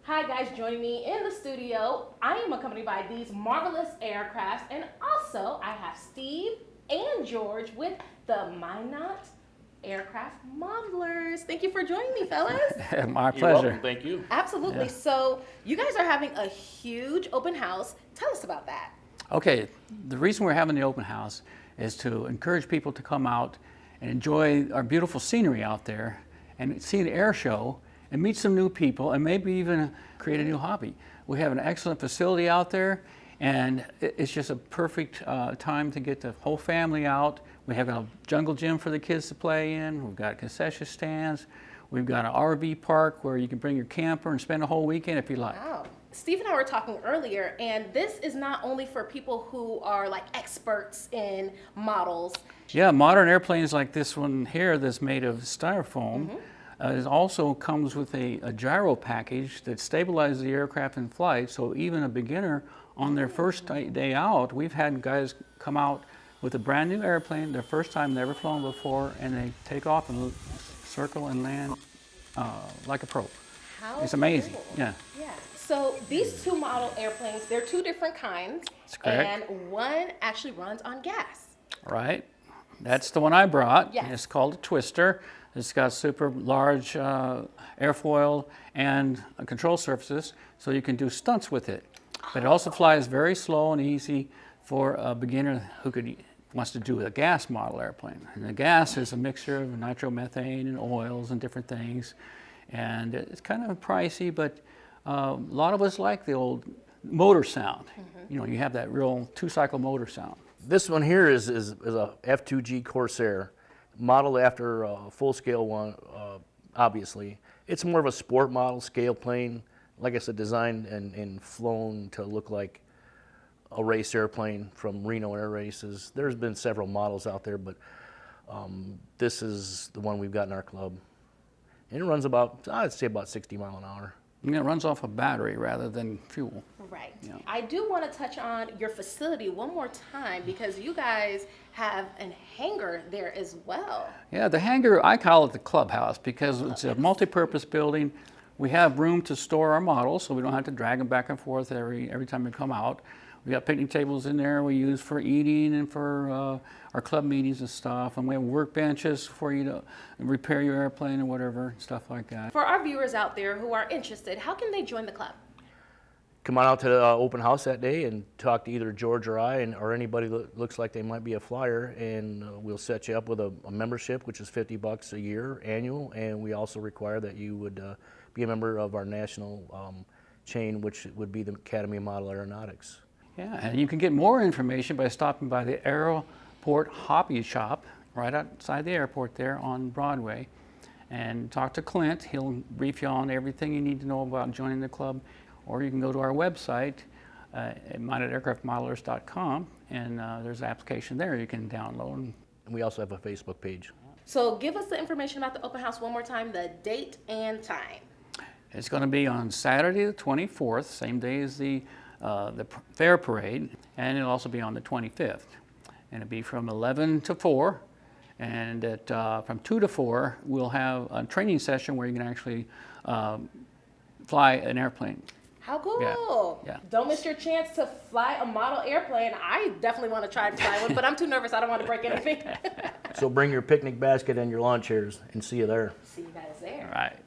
Hi guys, joining me in the studio, I am accompanied by these marvelous aircrafts, and also I have Steve and George with the Minot aircraft modelers. Thank you for joining me, fellas. My You're pleasure. welcome. Thank you. Absolutely. Yeah. So you guys are having a huge open house. Tell us about that. Okay, the reason we're having the open house is to encourage people to come out and enjoy our beautiful scenery out there and see an air show and meet some new people and maybe even create a new hobby. We have an excellent facility out there, and it's just a perfect time to get the whole family out. We have a jungle gym for the kids to play in. We've got concession stands. We've got an RV park where you can bring your camper and spend a whole weekend if you like. Wow. Steve and I were talking earlier, and this is not only for people who are like experts in models. Yeah, modern airplanes like this one here that's made of styrofoam. It also comes with a gyro package that stabilizes the aircraft in flight, so even a beginner on their first day out, we've had guys come out with a brand new airplane, their first time, never flown before, and they take off and circle and land like a pro. How It's amazing. cool. Yeah. Yeah. So these two model airplanes, they're two different kinds. That's correct. And one actually runs on gas. Right. That's the one I brought. Yes. It's called a Twister. It's got super large airfoil and control surfaces, so you can do stunts with it. But it also flies very slow and easy for a beginner who wants to do a gas model airplane. And the gas is a mixture of nitromethane and oils and different things. And it's kind of pricey, but a lot of us like the old motor sound. You know, you have that real two-cycle motor sound. This one here is a F2G Corsair, modeled after a full-scale one, obviously. It's more of a sport model scale plane, like I said, designed and flown to look like a race airplane from Reno Air Races. There's been several models out there, but this is the one we've got in our club. And it runs about, I'd say about 60 miles an hour. And it runs off a battery rather than fuel. Right. Yeah. I do want to touch on your facility one more time because you guys have a hangar there as well. Yeah, the hangar, I call it the clubhouse because it's a multi-purpose building. We have room to store our models, so we don't have to drag them back and forth every time we come out. We got picnic tables in there we use for eating and for our club meetings and stuff. And we have workbenches for you to repair your airplane or whatever, stuff like that. For our viewers out there who are interested, how can they join the club? Come on out to the open house that day and talk to either George or I, or anybody that looks like they might be a flyer, and we'll set you up with a membership, which is $50 a year annual, and we also require that you would be a member of our national chain, which would be the Academy of Model Aeronautics. Yeah, and you can get more information by stopping by the Airport Hobby Shop right outside the airport there on Broadway, and talk to Clint. He'll brief you on everything you need to know about joining the club. Or you can go to our website at minotaircraftmodelers.com, and there's an application there you can download. And we also have a Facebook page. So give us the information about the open house one more time, the date and time. It's going to be on Saturday the 24th, same day as the fair parade, and it'll also be on the 25th. And it'll be from 11 to 4, and from 2 to 4, we'll have a training session where you can actually fly an airplane. How cool. Yeah. Don't miss your chance to fly a model airplane. I definitely want to try to fly one, but I'm too nervous. I don't want to break anything. So bring your picnic basket and your lawn chairs and see you there. See you guys there. All right.